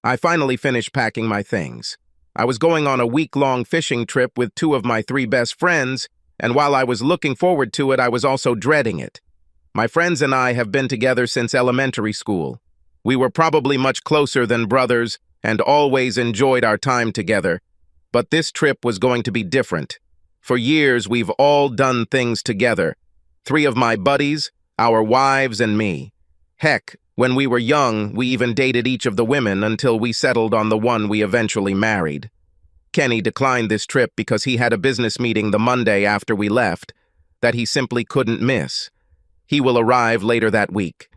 I finally finished packing my things. I was going on a week-long fishing trip with two of my three best friends, and while I was looking forward to it, I was also dreading it. My friends and I have been together since elementary school. We were probably much closer than brothers and always enjoyed our time together. But this trip was going to be different. For years, we've all done things together. Three of my buddies, our wives, and me. Heck, when we were young, we even dated each of the women until we settled on the one we eventually married. Kenny declined this trip because he had a business meeting the Monday after we left that he simply couldn't miss. He will arrive later that week.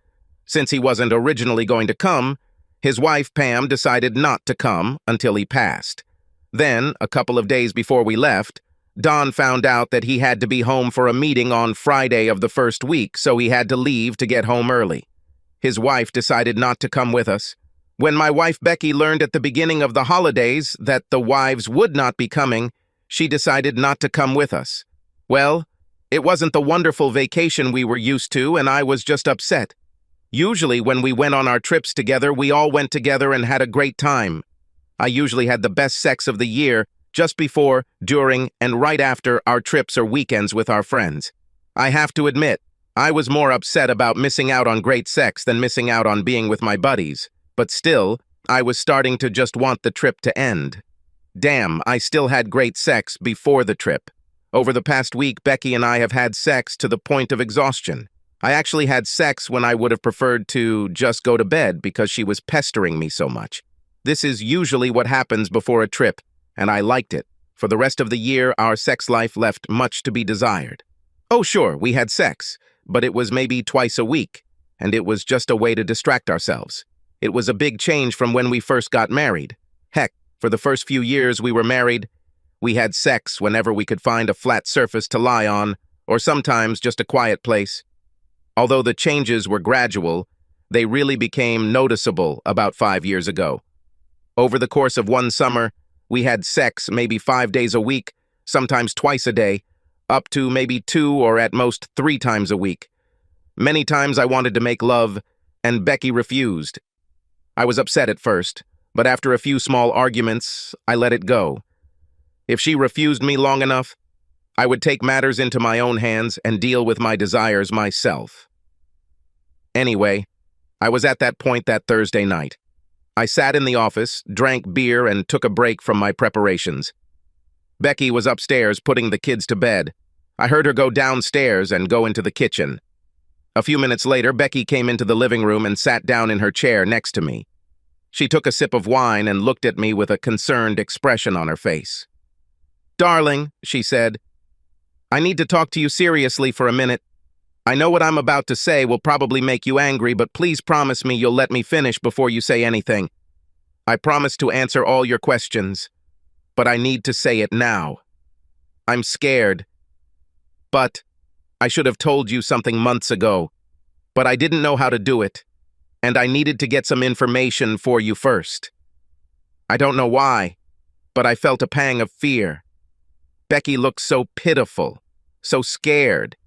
Since he wasn't originally going to come, his wife Pam decided not to come until he passed. Then, a couple of days before we left, Don found out that he had to be home for a meeting on Friday of the first week, so he had to leave to get home early. His wife decided not to come with us. When my wife Becky learned at the beginning of the holidays that the wives would not be coming, she decided not to come with us. Well, it wasn't the wonderful vacation we were used to, and I was just upset. Usually when we went on our trips together, we all went together and had a great time. I usually had the best sex of the year just before, during, and right after our trips or weekends with our friends. I have to admit, I was more upset about missing out on great sex than missing out on being with my buddies. But still, I was starting to just want the trip to end. Damn, I still had great sex before the trip. Over the past week, Becky and I have had sex to the point of exhaustion. I actually had sex when I would have preferred to just go to bed because she was pestering me so much. This is usually what happens before a trip, and I liked it. For the rest of the year, our sex life left much to be desired. Oh, sure, we had sex, but it was maybe twice a week, and it was just a way to distract ourselves. It was a big change from when we first got married. Heck, for the first few years we were married, we had sex whenever we could find a flat surface to lie on, or sometimes just a quiet place. Although the changes were gradual, they really became noticeable about 5 years ago. Over the course of one summer, we had sex maybe 5 days a week, sometimes twice a day, up to maybe 2 or at most 3 times a week. Many times I wanted to make love, and Becky refused. I was upset at first, but after a few small arguments, I let it go. If she refused me long enough, I would take matters into my own hands and deal with my desires myself. Anyway, I was at that point that Thursday night. I sat in the office, drank beer, and took a break from my preparations. Becky was upstairs putting the kids to bed. I heard her go downstairs and go into the kitchen. A few minutes later, Becky came into the living room and sat down in her chair next to me. She took a sip of wine and looked at me with a concerned expression on her face. "Darling," she said, "I need to talk to you seriously for a minute. I know what I'm about to say will probably make you angry, but please promise me you'll let me finish before you say anything. I promise to answer all your questions, but I need to say it now. I'm scared. But I should have told you something months ago, but I didn't know how to do it, and I needed to get some information for you first. I don't know why, but I felt a pang of fear. Becky looked so pitiful, so scared,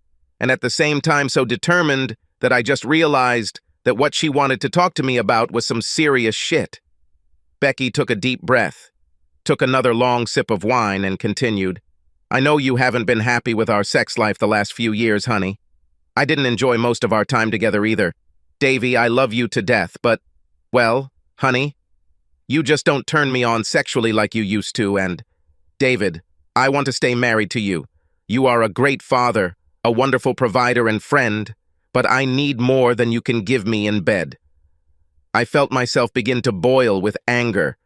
and at the same time so determined that I just realized that what she wanted to talk to me about was some serious shit." Becky took a deep breath, took another long sip of wine, and continued, "I know you haven't been happy with our sex life the last few years, honey. I didn't enjoy most of our time together either. Davy, I love you to death, but, well, honey, you just don't turn me on sexually like you used to, and, David, I want to stay married to you. You are a great father, a wonderful provider and friend, but I need more than you can give me in bed." I felt myself begin to boil with anger.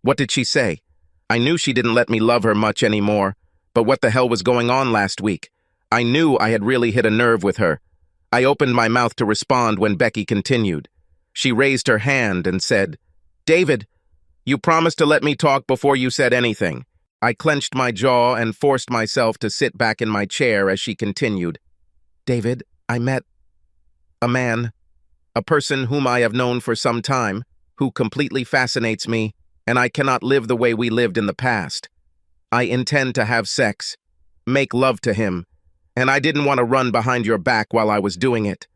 What did she say? I knew she didn't let me love her much anymore, but what the hell was going on last week? I knew I had really hit a nerve with her. I opened my mouth to respond when Becky continued. She raised her hand and said, "David, you promised to let me talk before you said anything." I clenched my jaw and forced myself to sit back in my chair as she continued. "David, I met a man, a person whom I have known for some time, who completely fascinates me, and I cannot live the way we lived in the past. I intend to have sex, make love to him, and I didn't want to run behind your back while I was doing it.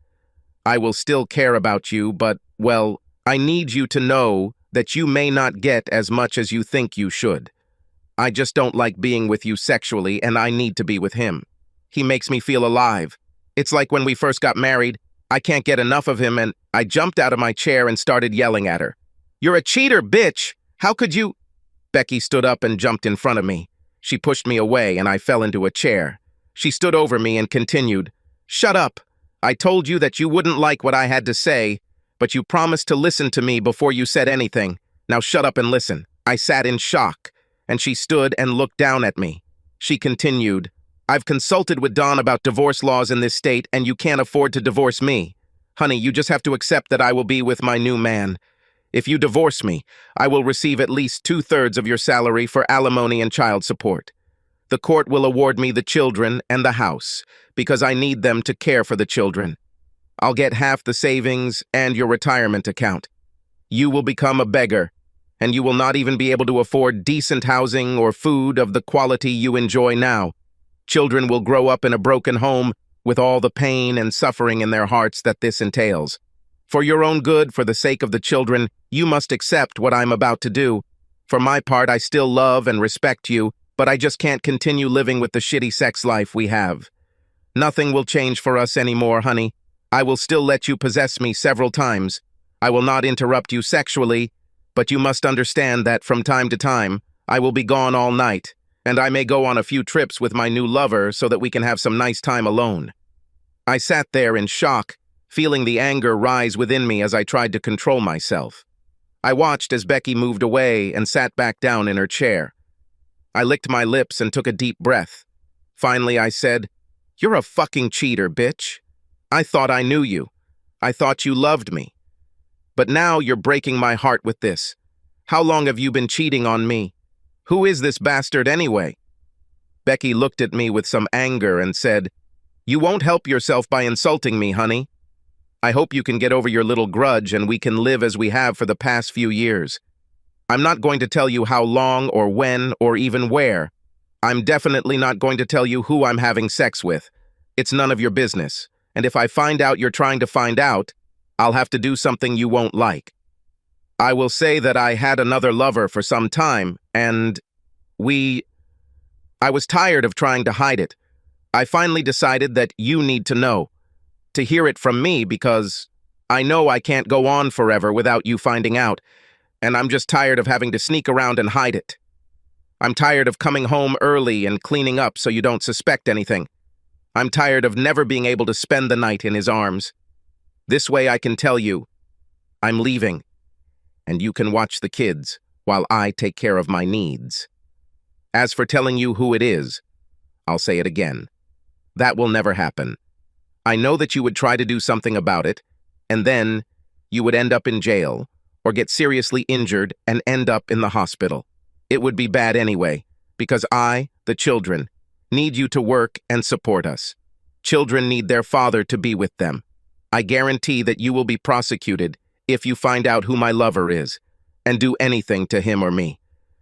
I will still care about you, but, well, I need you to know that you may not get as much as you think you should. I just don't like being with you sexually, and I need to be with him. He makes me feel alive. It's like when we first got married, I can't get enough of him, and I jumped out of my chair and started yelling at her. "You're a cheater, bitch! How could you—" Becky stood up and jumped in front of me. She pushed me away, and I fell into a chair. She stood over me and continued, "Shut up! I told you that you wouldn't like what I had to say, but you promised to listen to me before you said anything. Now shut up and listen." I sat in shock, and she stood and looked down at me. She continued, "I've consulted with Don about divorce laws in this state, and you can't afford to divorce me. Honey, you just have to accept that I will be with my new man. If you divorce me, I will receive at least 2/3 of your salary for alimony and child support. The court will award me the children and the house, because I need them to care for the children. I'll get half the savings and your retirement account. You will become a beggar, and you will not even be able to afford decent housing or food of the quality you enjoy now. Children will grow up in a broken home with all the pain and suffering in their hearts that this entails. For your own good, for the sake of the children, you must accept what I'm about to do. For my part, I still love and respect you, but I just can't continue living with the shitty sex life we have. Nothing will change for us anymore, honey. I will still let you possess me several times. I will not interrupt you sexually, but you must understand that from time to time, I will be gone all night, and I may go on a few trips with my new lover so that we can have some nice time alone." I sat there in shock, feeling the anger rise within me as I tried to control myself. I watched as Becky moved away and sat back down in her chair. I licked my lips and took a deep breath. Finally, I said, "You're a fucking cheater, bitch. I thought I knew you. I thought you loved me. But now you're breaking my heart with this. How long have you been cheating on me? Who is this bastard anyway?" Becky looked at me with some anger and said, "You won't help yourself by insulting me, honey. I hope you can get over your little grudge and we can live as we have for the past few years. I'm not going to tell you how long or when or even where. I'm definitely not going to tell you who I'm having sex with. It's none of your business. And if I find out you're trying to find out, I'll have to do something you won't like. I will say that I had another lover for some time, and I was tired of trying to hide it. I finally decided that you need to know. To hear it from me, because I know I can't go on forever without you finding out, and I'm just tired of having to sneak around and hide it. I'm tired of coming home early and cleaning up so you don't suspect anything. I'm tired of never being able to spend the night in his arms. This way I can tell you, I'm leaving, and you can watch the kids while I take care of my needs. As for telling you who it is, I'll say it again. That will never happen. I know that you would try to do something about it, and then you would end up in jail or get seriously injured and end up in the hospital. It would be bad anyway, because I, the children, need you to work and support us. Children need their father to be with them. I guarantee that you will be prosecuted if you find out who my lover is and do anything to him or me.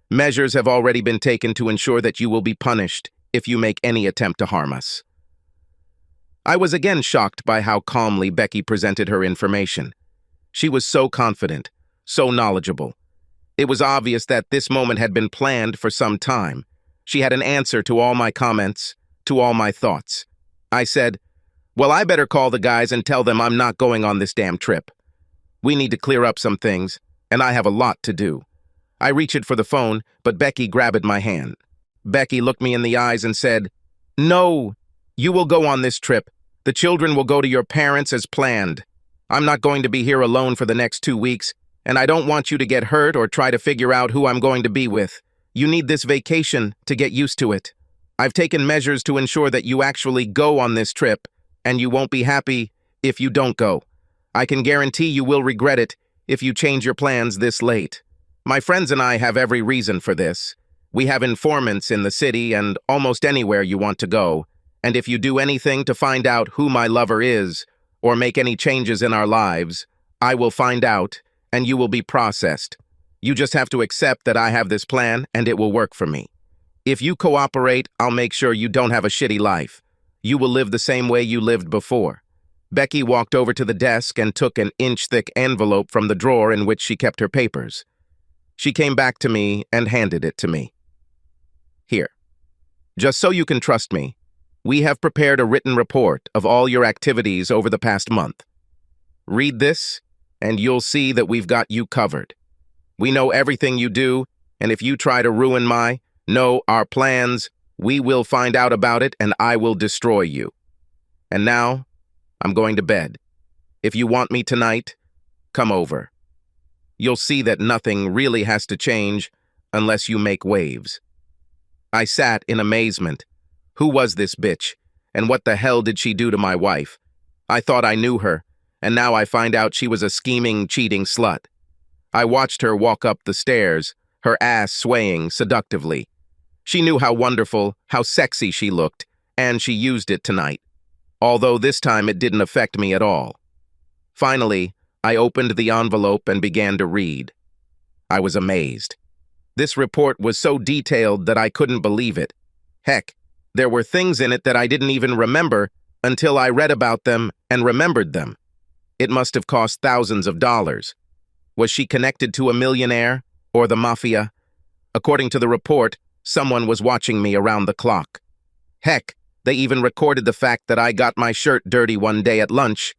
Measures have already been taken to ensure that you will be punished if you make any attempt to harm us." I was again shocked by how calmly Becky presented her information. She was so confident, so knowledgeable. It was obvious that this moment had been planned for some time. She had an answer to all my comments, to all my thoughts. I said, "Well, I better call the guys and tell them I'm not going on this damn trip. We need to clear up some things, and I have a lot to do." I reached for the phone, but Becky grabbed my hand. Becky looked me in the eyes and said, "No, you will go on this trip. The children will go to your parents as planned. I'm not going to be here alone for the next 2 weeks, and I don't want you to get hurt or try to figure out who I'm going to be with. You need this vacation to get used to it. I've taken measures to ensure that you actually go on this trip, and you won't be happy if you don't go. I can guarantee you will regret it if you change your plans this late. My friends and I have every reason for this. We have informants in the city and almost anywhere you want to go, and if you do anything to find out who my lover is, or make any changes in our lives, I will find out, and you will be processed. You just have to accept that I have this plan, and it will work for me. If you cooperate, I'll make sure you don't have a shitty life. You will live the same way you lived before." Becky walked over to the desk and took an inch-thick envelope from the drawer in which she kept her papers. She came back to me and handed it to me. Here. Just so you can trust me, we have prepared a written report of all your activities over the past month. Read this, and you'll see that we've got you covered. We know everything you do, and if you try to ruin our plans, we will find out about it and I will destroy you. And now, I'm going to bed. If you want me tonight, come over. You'll see that nothing really has to change unless you make waves. I sat in amazement. Who was this bitch? And what the hell did she do to my wife? I thought I knew her, and now I find out she was a scheming, cheating slut. I watched her walk up the stairs, her ass swaying seductively. She knew how wonderful, how sexy she looked, and she used it tonight. Although this time it didn't affect me at all. Finally, I opened the envelope and began to read. I was amazed. This report was so detailed that I couldn't believe it. Heck, there were things in it that I didn't even remember until I read about them and remembered them. It must have cost thousands of dollars. Was she connected to a millionaire or the mafia? According to the report, someone was watching me around the clock. Heck, they even recorded the fact that I got my shirt dirty one day at lunch,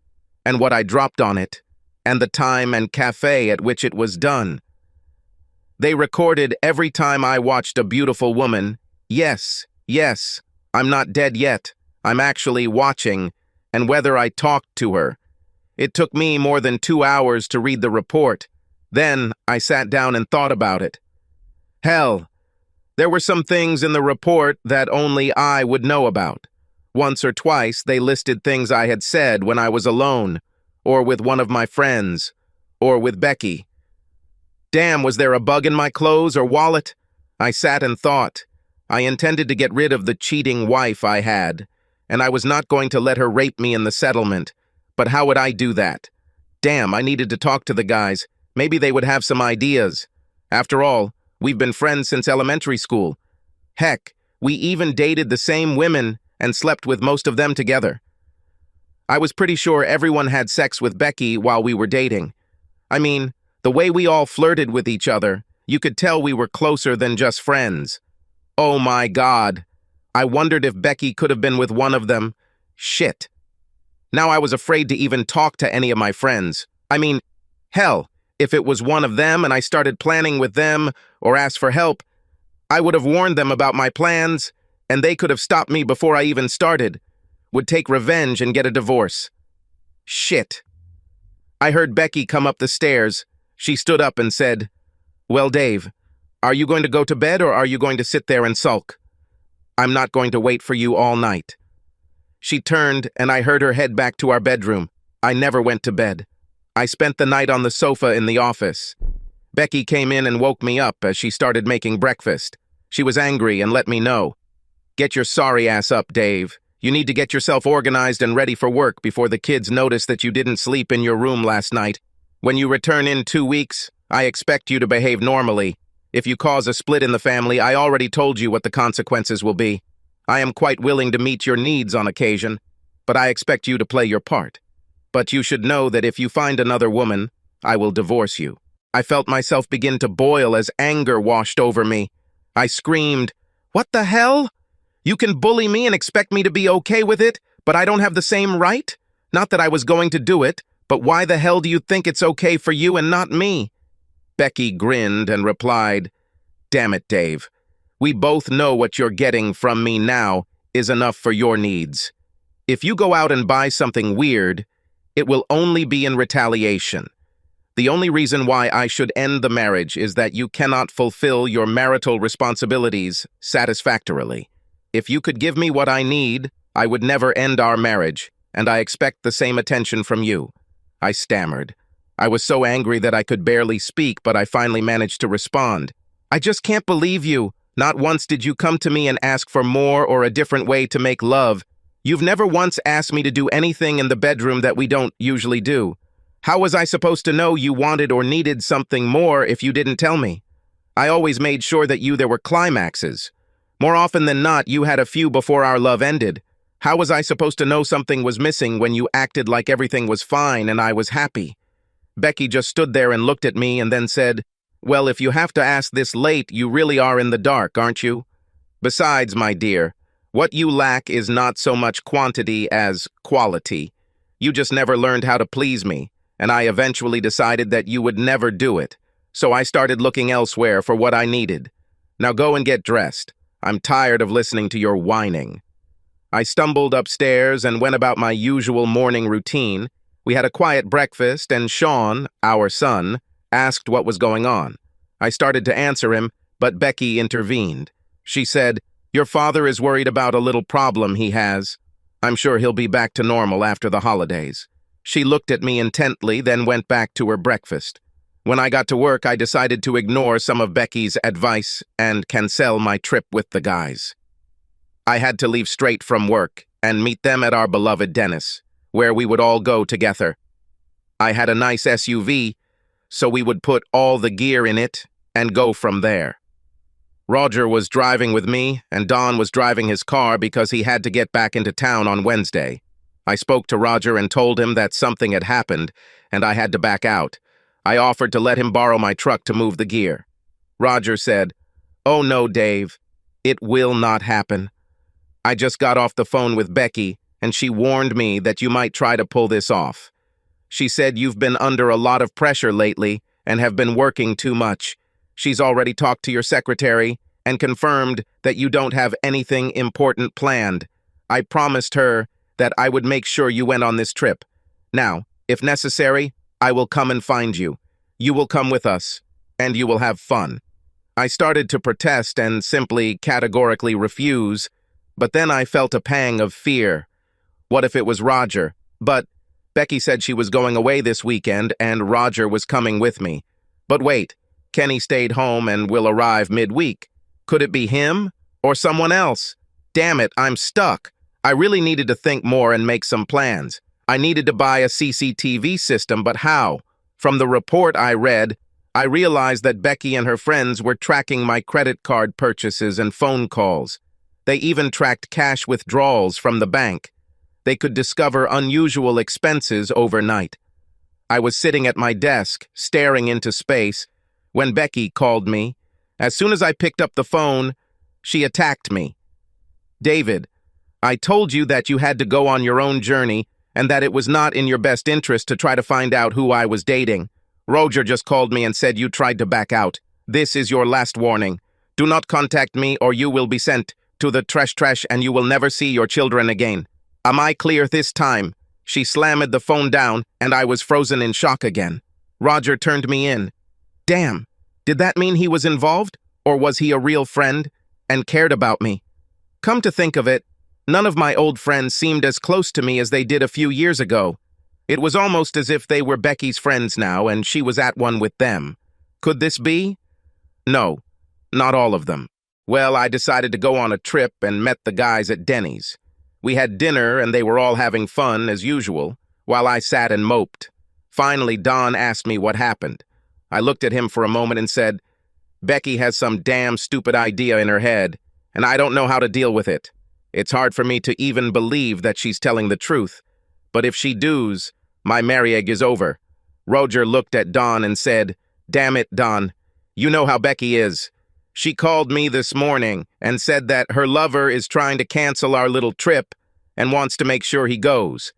and what I dropped on it, and the time and cafe at which it was done. They recorded every time I watched a beautiful woman. Yes, I'm not dead yet. I'm actually watching, and whether I talked to her. It took me more than 2 hours to read the report. Then I sat down and thought about it. Hell, there were some things in the report that only I would know about. Once or twice, they listed things I had said when I was alone, or with one of my friends, or with Becky. Damn, was there a bug in my clothes or wallet? I sat and thought. I intended to get rid of the cheating wife I had, and I was not going to let her rape me in the settlement. But how would I do that? Damn, I needed to talk to the guys. Maybe they would have some ideas. After all, we've been friends since elementary school. Heck, we even dated the same women and slept with most of them together. I was pretty sure everyone had sex with Becky while we were dating. I mean, the way we all flirted with each other, you could tell we were closer than just friends. Oh my God. I wondered if Becky could have been with one of them. Shit. Now I was afraid to even talk to any of my friends. I mean, hell, if it was one of them and I started planning with them or asked for help, I would have warned them about my plans, and they could have stopped me before I even started. Would take revenge and get a divorce. Shit. I heard Becky come up the stairs. She stood up and said, "Well, Dave, are you going to go to bed or are you going to sit there and sulk? I'm not going to wait for you all night." She turned and I heard her head back to our bedroom. I never went to bed. I spent the night on the sofa in the office. Becky came in and woke me up as she started making breakfast. She was angry and let me know. "Get your sorry ass up, Dave. You need to get yourself organized and ready for work before the kids notice that you didn't sleep in your room last night. When you return in 2 weeks, I expect you to behave normally. If you cause a split in the family, I already told you what the consequences will be. I am quite willing to meet your needs on occasion, but I expect you to play your part. But you should know that if you find another woman, I will divorce you." I felt myself begin to boil as anger washed over me. I screamed, "What the hell? You can bully me and expect me to be okay with it, but I don't have the same right? Not that I was going to do it, but why the hell do you think it's okay for you and not me?" Becky grinned and replied, "Damn it, Dave. We both know what you're getting from me now is enough for your needs. If you go out and buy something weird, it will only be in retaliation. The only reason why I should end the marriage is that you cannot fulfill your marital responsibilities satisfactorily. If you could give me what I need, I would never end our marriage, and I expect the same attention from you." I stammered. I was so angry that I could barely speak, but I finally managed to respond. "I just can't believe you. Not once did you come to me and ask for more or a different way to make love. You've never once asked me to do anything in the bedroom that we don't usually do. How was I supposed to know you wanted or needed something more if you didn't tell me? I always made sure that there were climaxes. More often than not, you had a few before our love ended. How was I supposed to know something was missing when you acted like everything was fine and I was happy?" Becky just stood there and looked at me and then said, Well, if you have to ask this late, you really are in the dark, aren't you? Besides, my dear, what you lack is not so much quantity as quality. You just never learned how to please me, and I eventually decided that you would never do it. So I started looking elsewhere for what I needed. Now go and get dressed. I'm tired of listening to your whining. I stumbled upstairs and went about my usual morning routine. We had a quiet breakfast, and Sean, our son, asked what was going on. I started to answer him, but Becky intervened. She said, "Your father is worried about a little problem he has. I'm sure he'll be back to normal after the holidays." She looked at me intently, then went back to her breakfast. When I got to work, I decided to ignore some of Becky's advice and cancel my trip with the guys. I had to leave straight from work and meet them at our beloved Dennis, where we would all go together. I had a nice SUV, so we would put all the gear in it and go from there. Roger was driving with me, and Don was driving his car because he had to get back into town on Wednesday. I spoke to Roger and told him that something had happened, and I had to back out. I offered to let him borrow my truck to move the gear. Roger said, "Oh no, Dave, it will not happen. I just got off the phone with Becky, and she warned me that you might try to pull this off. She said you've been under a lot of pressure lately and have been working too much. She's already talked to your secretary and confirmed that you don't have anything important planned. I promised her that I would make sure you went on this trip. Now, if necessary, I will come and find you. You will come with us, and you will have fun." I started to protest and simply categorically refuse, but then I felt a pang of fear. What if it was Roger? But Becky said she was going away this weekend and Roger was coming with me. But wait, Kenny stayed home and will arrive midweek. Could it be him or someone else? Damn it, I'm stuck. I really needed to think more and make some plans. I needed to buy a CCTV system, but how? From the report I read, I realized that Becky and her friends were tracking my credit card purchases and phone calls. They even tracked cash withdrawals from the bank. They could discover unusual expenses overnight. I was sitting at my desk, staring into space, when Becky called me. As soon as I picked up the phone, she attacked me. "David, I told you that you had to go on your own journey and that it was not in your best interest to try to find out who I was dating. Roger just called me and said you tried to back out. This is your last warning. Do not contact me or you will be sent to the trash and you will never see your children again. Am I clear this time?" She slammed the phone down and I was frozen in shock again. Roger turned me in. Damn, did that mean he was involved? Or was he a real friend and cared about me? Come to think of it, none of my old friends seemed as close to me as they did a few years ago. It was almost as if they were Becky's friends now and she was at one with them. Could this be? No, not all of them. Well, I decided to go on a trip and met the guys at Denny's. We had dinner and they were all having fun as usual, while I sat and moped. Finally, Don asked me what happened. I looked at him for a moment and said, "Becky has some damn stupid idea in her head, and I don't know how to deal with it. It's hard for me to even believe that she's telling the truth. But if she does, my marriage is over." Roger looked at Don and said, "Damn it, Don. You know how Becky is. She called me this morning and said that her lover is trying to cancel our little trip and wants to make sure he goes.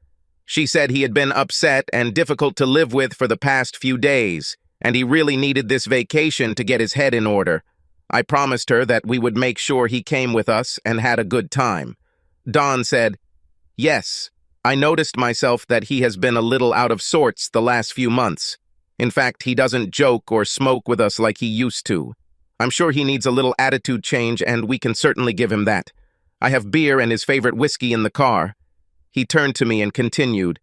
She said he had been upset and difficult to live with for the past few days, and he really needed this vacation to get his head in order. I promised her that we would make sure he came with us and had a good time." Don said, "Yes, I noticed myself that he has been a little out of sorts the last few months. In fact, he doesn't joke or smoke with us like he used to. I'm sure he needs a little attitude change, and we can certainly give him that. I have beer and his favorite whiskey in the car." He turned to me and continued,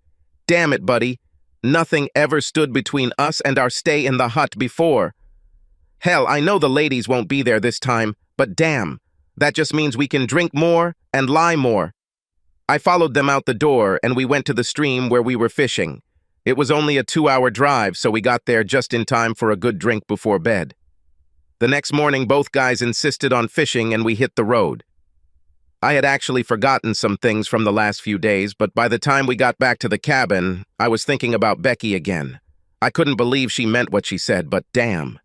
"Damn it, buddy. Nothing ever stood between us and our stay in the hut before. Hell, I know the ladies won't be there this time, but damn, that just means we can drink more and lie more." I followed them out the door, and we went to the stream where we were fishing. It was only a 2-hour drive, so we got there just in time for a good drink before bed. The next morning, both guys insisted on fishing, and we hit the road. I had actually forgotten some things from the last few days, but by the time we got back to the cabin, I was thinking about Becky again. I couldn't believe she meant what she said, but damn.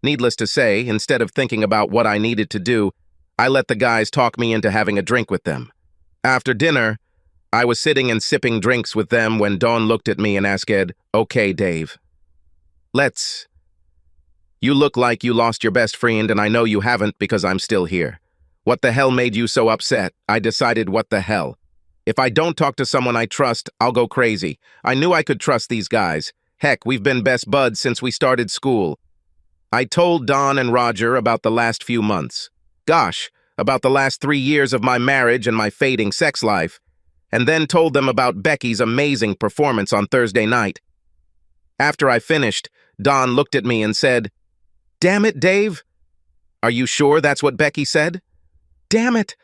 Needless to say, instead of thinking about what I needed to do, I let the guys talk me into having a drink with them. After dinner, I was sitting and sipping drinks with them when Dawn looked at me and asked, "Okay, Dave. You look like you lost your best friend, and I know you haven't because I'm still here. What the hell made you so upset?" I decided, what the hell. If I don't talk to someone I trust, I'll go crazy. I knew I could trust these guys. Heck, we've been best buds since we started school. I told Don and Roger about the last few months. Gosh, about the last 3 years of my marriage and my fading sex life. And then told them about Becky's amazing performance on Thursday night. After I finished, Don looked at me and said, "Damn it, Dave. Are you sure that's what Becky said?" Damn it.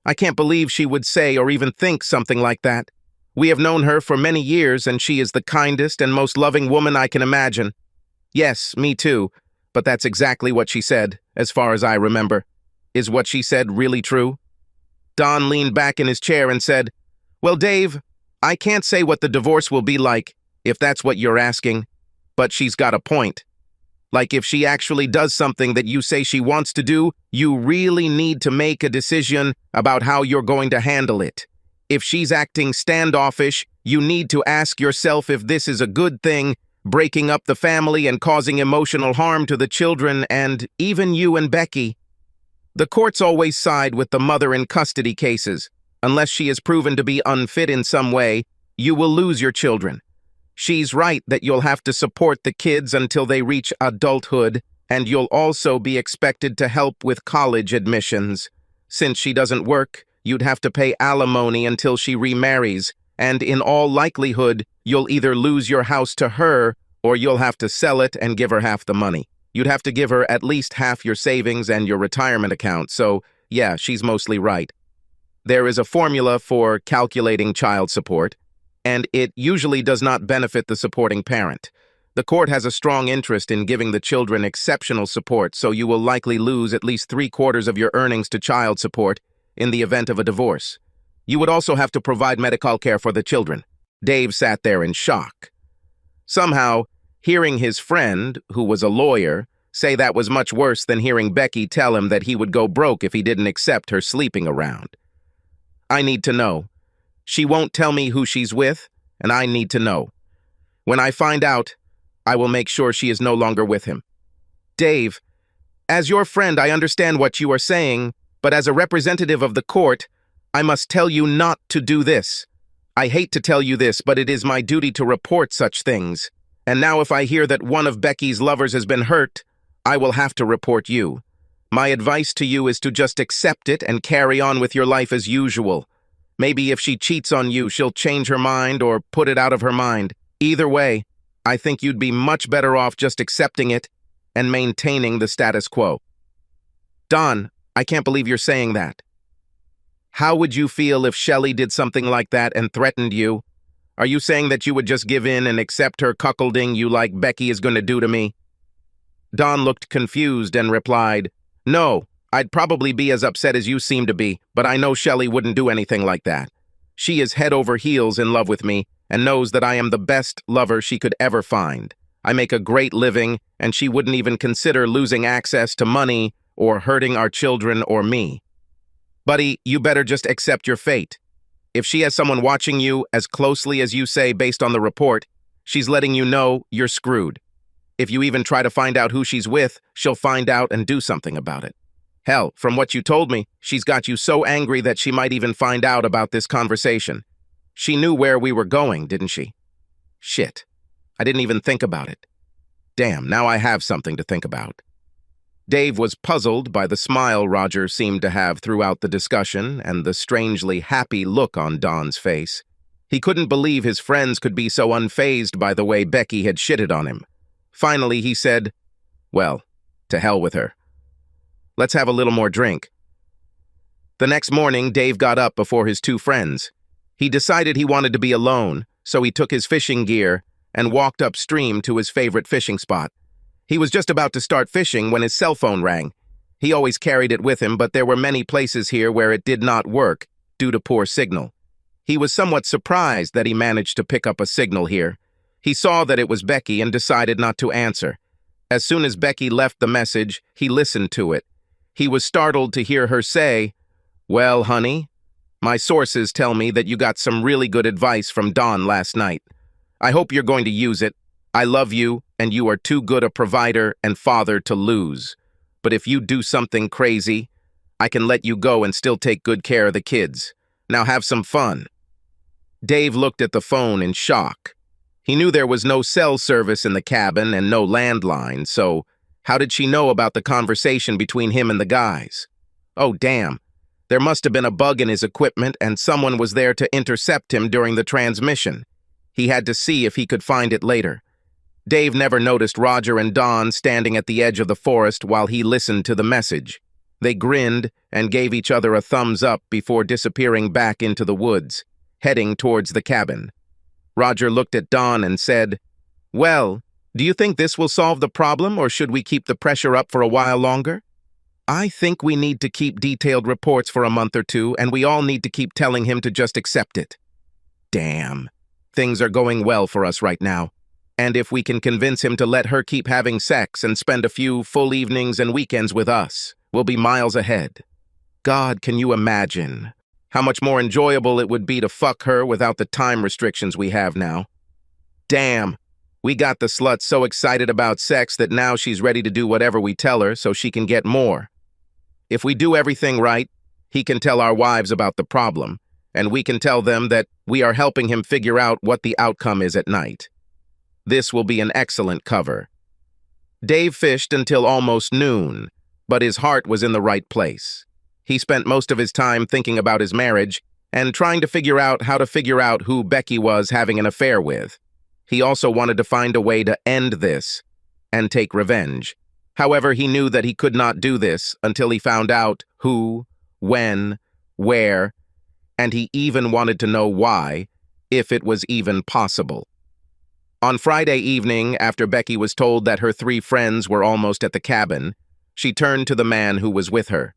I can't believe she would say or even think something like that. We have known her for many years, and she is the kindest and most loving woman I can imagine. Yes, me too, but that's exactly what she said, as far as I remember. Is what she said really true? Don leaned back in his chair and said, "Well, Dave, I can't say what the divorce will be like, if that's what you're asking, but she's got a point. Like, if she actually does something that you say she wants to do, you really need to make a decision about how you're going to handle it. If she's acting standoffish, you need to ask yourself if this is a good thing, breaking up the family and causing emotional harm to the children and even you and Becky. The courts always side with the mother in custody cases. Unless she is proven to be unfit in some way, you will lose your children. She's right that you'll have to support the kids until they reach adulthood, and you'll also be expected to help with college admissions. Since she doesn't work, you'd have to pay alimony until she remarries, and in all likelihood, you'll either lose your house to her or you'll have to sell it and give her half the money. You'd have to give her at least half your savings and your retirement account, so yeah, she's mostly right. There is a formula for calculating child support, and it usually does not benefit the supporting parent. The court has a strong interest in giving the children exceptional support, so you will likely lose at least 3/4 of your earnings to child support in the event of a divorce. You would also have to provide medical care for the children. Dave sat there in shock. Somehow, hearing his friend, who was a lawyer, say that was much worse than hearing Becky tell him that he would go broke if he didn't accept her sleeping around. I need to know. She won't tell me who she's with, and I need to know. When I find out, I will make sure she is no longer with him. Dave, as your friend, I understand what you are saying, but as a representative of the court, I must tell you not to do this. I hate to tell you this, but it is my duty to report such things. And now if I hear that one of Becky's lovers has been hurt, I will have to report you. My advice to you is to just accept it and carry on with your life as usual. Maybe if she cheats on you, she'll change her mind or put it out of her mind. Either way, I think you'd be much better off just accepting it and maintaining the status quo. Don, I can't believe you're saying that. How would you feel if Shelley did something like that and threatened you? Are you saying that you would just give in and accept her cuckolding you like Becky is going to do to me? Don looked confused and replied, "No, I'd probably be as upset as you seem to be, but I know Shelley wouldn't do anything like that. She is head over heels in love with me and knows that I am the best lover she could ever find. I make a great living, and she wouldn't even consider losing access to money or hurting our children or me. Buddy, you better just accept your fate. If she has someone watching you as closely as you say based on the report, she's letting you know you're screwed. If you even try to find out who she's with, she'll find out and do something about it. Hell, from what you told me, she's got you so angry that she might even find out about this conversation. She knew where we were going, didn't she? Shit. I didn't even think about it. Damn, now I have something to think about." Dave was puzzled by the smile Roger seemed to have throughout the discussion and the strangely happy look on Don's face. He couldn't believe his friends could be so unfazed by the way Becky had shitted on him. Finally, he said, "Well, to hell with her. Let's have a little more drink." The next morning, Dave got up before his two friends. He decided he wanted to be alone, so he took his fishing gear and walked upstream to his favorite fishing spot. He was just about to start fishing when his cell phone rang. He always carried it with him, but there were many places here where it did not work due to poor signal. He was somewhat surprised that he managed to pick up a signal here. He saw that it was Becky and decided not to answer. As soon as Becky left the message, he listened to it. He was startled to hear her say, "Well, honey, my sources tell me that you got some really good advice from Don last night. I hope you're going to use it. I love you, and you are too good a provider and father to lose. But if you do something crazy, I can let you go and still take good care of the kids. Now have some fun." Dave looked at the phone in shock. He knew there was no cell service in the cabin and no landline, so how did she know about the conversation between him and the guys? Oh, damn. There must have been a bug in his equipment and someone was there to intercept him during the transmission. He had to see if he could find it later. Dave never noticed Roger and Don standing at the edge of the forest while he listened to the message. They grinned and gave each other a thumbs up before disappearing back into the woods, heading towards the cabin. Roger looked at Don and said, "Well, do you think this will solve the problem, or should we keep the pressure up for a while longer?" "I think we need to keep detailed reports for a month or two, and we all need to keep telling him to just accept it." Damn. Things are going well for us right now. And if we can convince him to let her keep having sex and spend a few full evenings and weekends with us, we'll be miles ahead. God, can you imagine how much more enjoyable it would be to fuck her without the time restrictions we have now? Damn, we got the slut so excited about sex that now she's ready to do whatever we tell her so she can get more. If we do everything right, he can tell our wives about the problem, and we can tell them that we are helping him figure out what the outcome is at night. This will be an excellent cover. Dave fished until almost noon, but his heart was in the right place. He spent most of his time thinking about his marriage and trying to figure out how to figure out who Becky was having an affair with. He also wanted to find a way to end this and take revenge. However, he knew that he could not do this until he found out who, when, where, and he even wanted to know why, if it was even possible. On Friday evening, after Becky was told that her 3 friends were almost at the cabin, she turned to the man who was with her.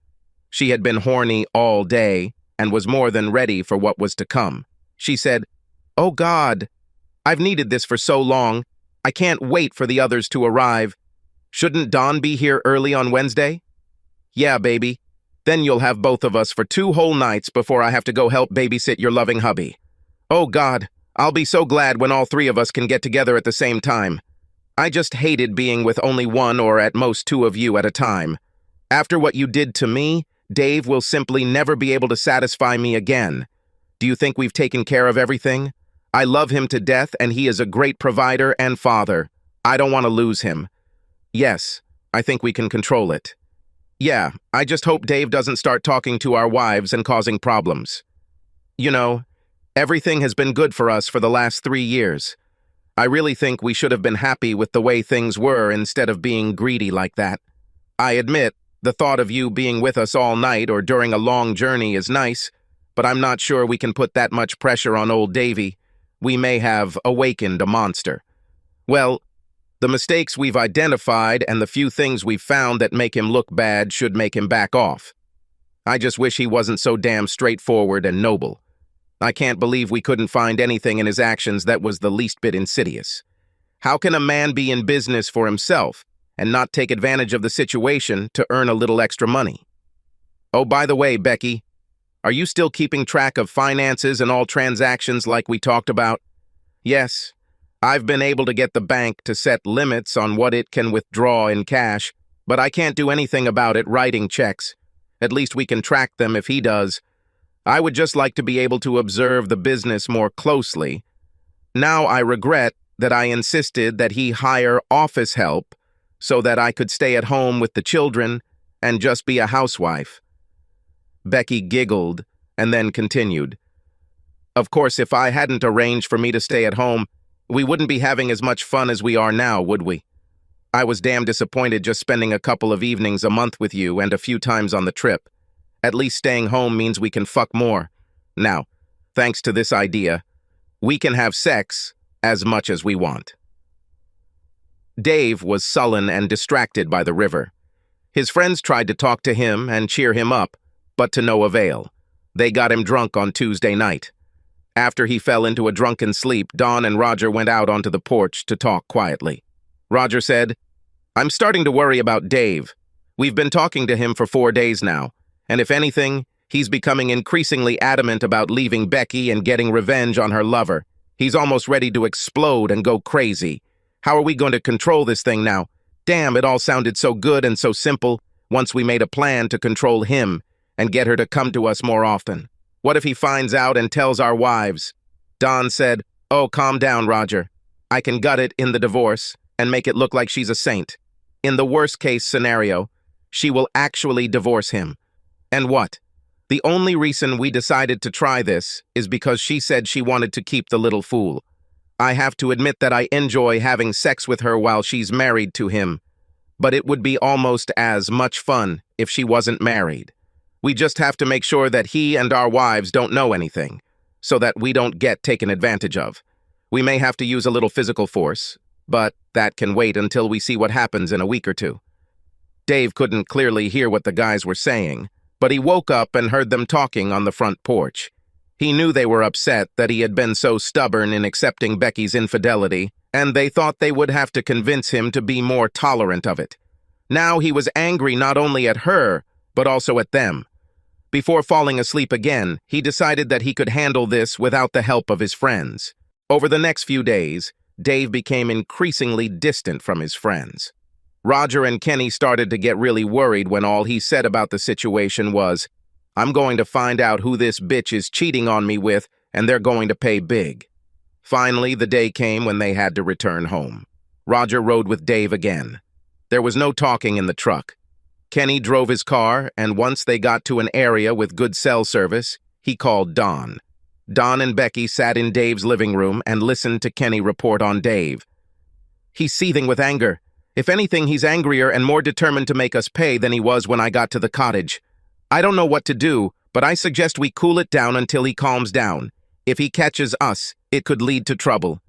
She had been horny all day and was more than ready for what was to come. She said, "Oh God, I've needed this for so long. I can't wait for the others to arrive. Shouldn't Don be here early on Wednesday?" "Yeah, baby. Then you'll have both of us for 2 whole nights before I have to go help babysit your loving hubby. Oh God, I'll be so glad when all 3 of us can get together at the same time. I just hated being with only 1 or at most 2 of you at a time. After what you did to me, Dave will simply never be able to satisfy me again. Do you think we've taken care of everything? I love him to death and he is a great provider and father. I don't want to lose him. Yes, I think we can control it. Yeah, I just hope Dave doesn't start talking to our wives and causing problems. You know, everything has been good for us for the last 3 years. I really think we should have been happy with the way things were instead of being greedy like that. I admit, the thought of you being with us all night or during a long journey is nice, but I'm not sure we can put that much pressure on old Davy. We may have awakened a monster. Well, the mistakes we've identified and the few things we've found that make him look bad should make him back off. I just wish he wasn't so damn straightforward and noble. I can't believe we couldn't find anything in his actions that was the least bit insidious. How can a man be in business for himself and not take advantage of the situation to earn a little extra money? Oh, by the way, Becky, are you still keeping track of finances and all transactions like we talked about? Yes, I've been able to get the bank to set limits on what it can withdraw in cash, but I can't do anything about it writing checks. At least we can track them if he does. I would just like to be able to observe the business more closely. Now I regret that I insisted that he hire office help so that I could stay at home with the children and just be a housewife. Becky giggled and then continued. Of course, if I hadn't arranged for me to stay at home, we wouldn't be having as much fun as we are now, would we? I was damn disappointed just spending a couple of evenings a month with you and a few times on the trip. At least staying home means we can fuck more. Now, thanks to this idea, we can have sex as much as we want. Dave was sullen and distracted by the river. His friends tried to talk to him and cheer him up, but to no avail. They got him drunk on Tuesday night. After he fell into a drunken sleep, Don and Roger went out onto the porch to talk quietly. Roger said, I'm starting to worry about Dave. We've been talking to him for 4 days now, and if anything, he's becoming increasingly adamant about leaving Becky and getting revenge on her lover. He's almost ready to explode and go crazy. How are we going to control this thing now? Damn, it all sounded so good and so simple once we made a plan to control him and get her to come to us more often. What if he finds out and tells our wives? Don said, "Oh, calm down, Roger. I can gut it in the divorce and make it look like she's a saint. In the worst-case scenario, she will actually divorce him. And what? The only reason we decided to try this is because she said she wanted to keep the little fool. I have to admit that I enjoy having sex with her while she's married to him, but it would be almost as much fun if she wasn't married. We just have to make sure that he and our wives don't know anything, so that we don't get taken advantage of. We may have to use a little physical force, but that can wait until we see what happens in a week or two." Dave couldn't clearly hear what the guys were saying, but he woke up and heard them talking on the front porch. He knew they were upset that he had been so stubborn in accepting Becky's infidelity, and they thought they would have to convince him to be more tolerant of it. Now he was angry not only at her, but also at them. Before falling asleep again, he decided that he could handle this without the help of his friends. Over the next few days, Dave became increasingly distant from his friends. Roger and Kenny started to get really worried when all he said about the situation was, "I'm going to find out who this bitch is cheating on me with, and they're going to pay big." Finally, the day came when they had to return home. Roger rode with Dave again. There was no talking in the truck. Kenny drove his car, and once they got to an area with good cell service, he called Don. Don and Becky sat in Dave's living room and listened to Kenny report on Dave. "He's seething with anger. If anything, he's angrier and more determined to make us pay than he was when I got to the cottage. I don't know what to do, but I suggest we cool it down until he calms down. If he catches us, it could lead to trouble."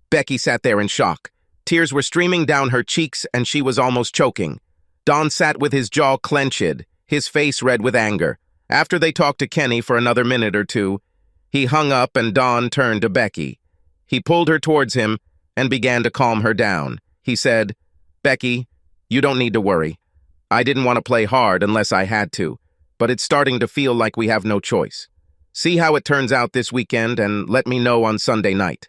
Becky sat there in shock. Tears were streaming down her cheeks and she was almost choking. Don sat with his jaw clenched, his face red with anger. After they talked to Kenny for another minute or two, he hung up and Don turned to Becky. He pulled her towards him and began to calm her down. He said, "Becky, you don't need to worry. I didn't want to play hard unless I had to, but it's starting to feel like we have no choice. See how it turns out this weekend and let me know on Sunday night.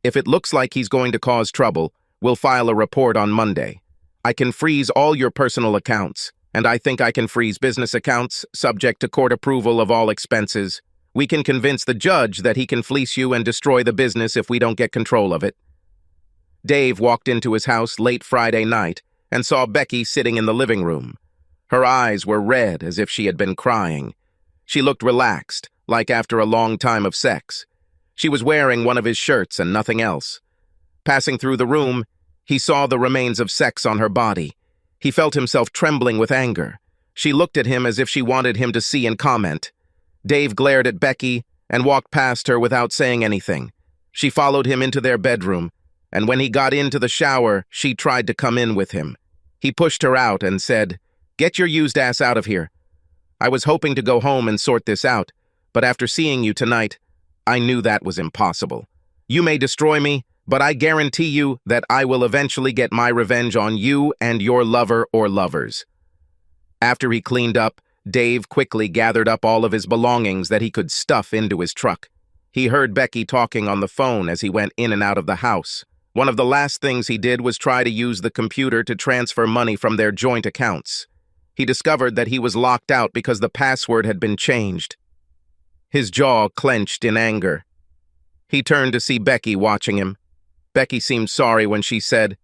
If it looks like he's going to cause trouble, we'll file a report on Monday. I can freeze all your personal accounts, and I think I can freeze business accounts, subject to court approval of all expenses. We can convince the judge that he can fleece you and destroy the business if we don't get control of it." Dave walked into his house late Friday night and saw Becky sitting in the living room. Her eyes were red as if she had been crying. She looked relaxed, like after a long time of sex. She was wearing one of his shirts and nothing else. Passing through the room, he saw the remains of sex on her body. He felt himself trembling with anger. She looked at him as if she wanted him to see and comment. Dave glared at Becky and walked past her without saying anything. She followed him into their bedroom, and when he got into the shower, she tried to come in with him. He pushed her out and said, "Get your used ass out of here. I was hoping to go home and sort this out, but after seeing you tonight, I knew that was impossible. You may destroy me, but I guarantee you that I will eventually get my revenge on you and your lover or lovers." After he cleaned up, Dave quickly gathered up all of his belongings that he could stuff into his truck. He heard Becky talking on the phone as he went in and out of the house. One of the last things he did was try to use the computer to transfer money from their joint accounts. He discovered that he was locked out because the password had been changed. His jaw clenched in anger. He turned to see Becky watching him. Becky seemed sorry when she said,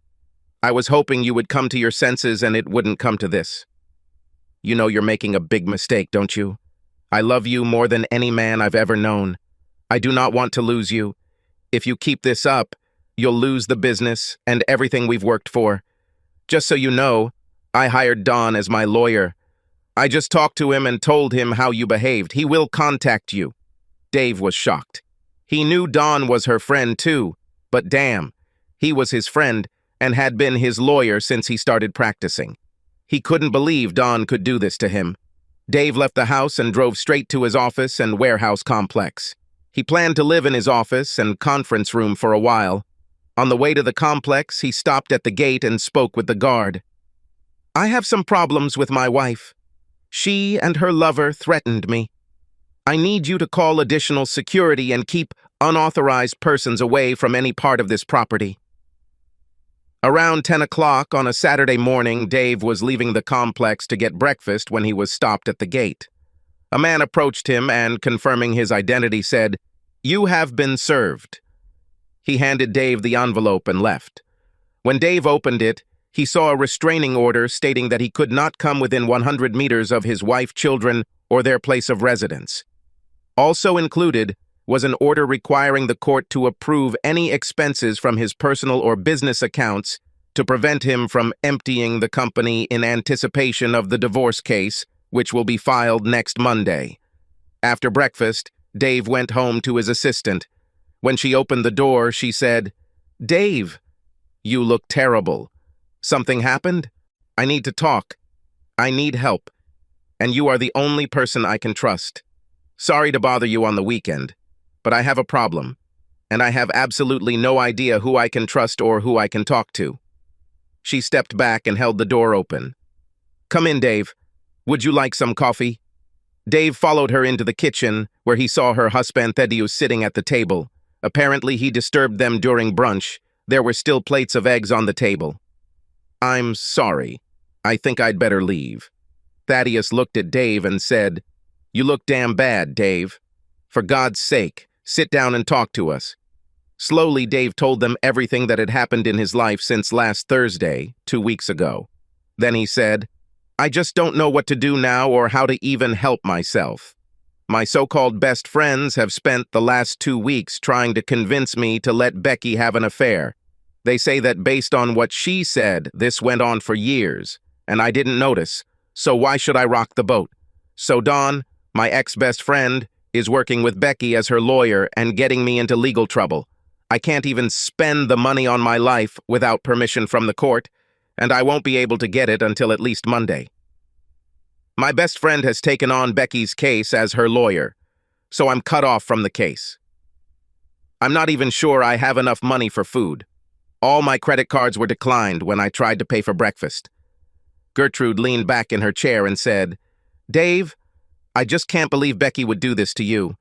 "I was hoping you would come to your senses and it wouldn't come to this. You know you're making a big mistake, don't you? I love you more than any man I've ever known. I do not want to lose you. If you keep this up, you'll lose the business and everything we've worked for. Just so you know, I hired Don as my lawyer. I just talked to him and told him how you behaved. He will contact you." Dave was shocked. He knew Don was her friend too, but damn, he was his friend and had been his lawyer since he started practicing. He couldn't believe Don could do this to him. Dave left the house and drove straight to his office and warehouse complex. He planned to live in his office and conference room for a while. On the way to the complex, he stopped at the gate and spoke with the guard. I have some problems with my wife. She and her lover threatened me. I need you to call additional security and keep unauthorized persons away from any part of this property. Around 10 o'clock on a Saturday morning, Dave was leaving the complex to get breakfast when he was stopped at the gate. A man approached him and, confirming his identity, said, "You have been served." He handed Dave the envelope and left. When Dave opened it, he saw a restraining order stating that he could not come within 100 meters of his wife, children, or their place of residence. Also included was an order requiring the court to approve any expenses from his personal or business accounts to prevent him from emptying the company in anticipation of the divorce case, which will be filed next Monday. After breakfast, Dave went home to his assistant. When she opened the door, she said, "Dave, you look terrible. Something happened? I need to talk. I need help. And you are the only person I can trust. Sorry to bother you on the weekend, but I have a problem, and I have absolutely no idea who I can trust or who I can talk to." She stepped back and held the door open. "Come in, Dave. Would you like some coffee?" Dave followed her into the kitchen, where he saw her husband Thaddeus sitting at the table. Apparently, he disturbed them during brunch. There were still plates of eggs on the table. "I'm sorry. I think I'd better leave." Thaddeus looked at Dave and said, "You look damn bad, Dave. For God's sake, sit down and talk to us." Slowly, Dave told them everything that had happened in his life since last Thursday, 2 weeks ago. Then he said, "I just don't know what to do now or how to even help myself. My so-called best friends have spent the last 2 weeks trying to convince me to let Becky have an affair. They say that based on what she said, this went on for years, and I didn't notice, so why should I rock the boat? So Don, my ex-best friend, is working with Becky as her lawyer and getting me into legal trouble. I can't even spend the money on my life without permission from the court, and I won't be able to get it until at least Monday. My best friend has taken on Becky's case as her lawyer, so I'm cut off from the case. I'm not even sure I have enough money for food. All my credit cards were declined when I tried to pay for breakfast." Gertrude leaned back in her chair and said, "Dave, I just can't believe Becky would do this to you."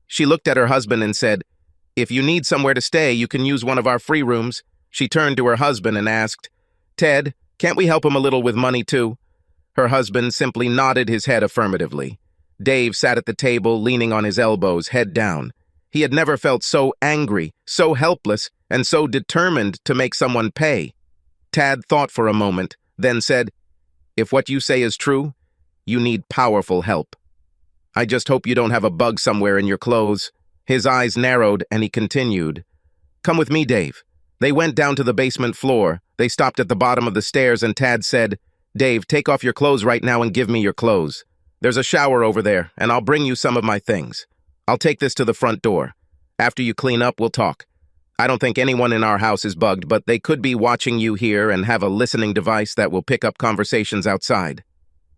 She looked at her husband and said, "If you need somewhere to stay, you can use one of our free rooms." She turned to her husband and asked, "Ted, can't we help him a little with money too?" Her husband simply nodded his head affirmatively. Dave sat at the table, leaning on his elbows, head down. He had never felt so angry, so helpless, and so determined to make someone pay. Tad thought for a moment, then said, "If what you say is true, you need powerful help. I just hope you don't have a bug somewhere in your clothes." His eyes narrowed, and he continued, "Come with me, Dave." They went down to the basement floor. They stopped at the bottom of the stairs, and Tad said, "Dave, take off your clothes right now and give me your clothes. There's a shower over there, and I'll bring you some of my things. I'll take this to the front door. After you clean up, we'll talk. I don't think anyone in our house is bugged, but they could be watching you here and have a listening device that will pick up conversations outside."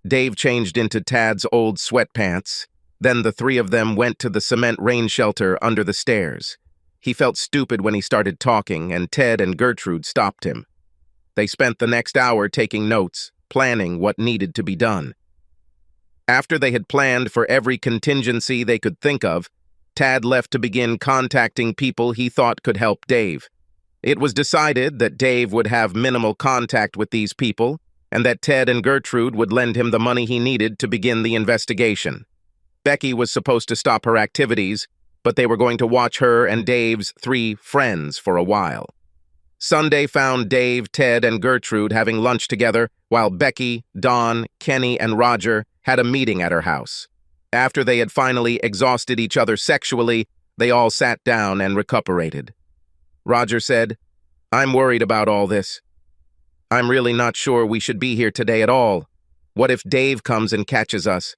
Dave changed into Tad's old sweatpants. Then the three of them went to the cement rain shelter under the stairs. He felt stupid when he started talking, and Ted and Gertrude stopped him. They spent the next hour taking notes, planning what needed to be done. After they had planned for every contingency they could think of, Tad left to begin contacting people he thought could help Dave. It was decided that Dave would have minimal contact with these people, and that Ted and Gertrude would lend him the money he needed to begin the investigation. Becky was supposed to stop her activities, but they were going to watch her and Dave's 3 friends for a while. Sunday found Dave, Ted, and Gertrude having lunch together, while Becky, Don, Kenny, and Roger had a meeting at her house. After they had finally exhausted each other sexually, they all sat down and recuperated. Roger said, "I'm worried about all this. I'm really not sure we should be here today at all. What if Dave comes and catches us?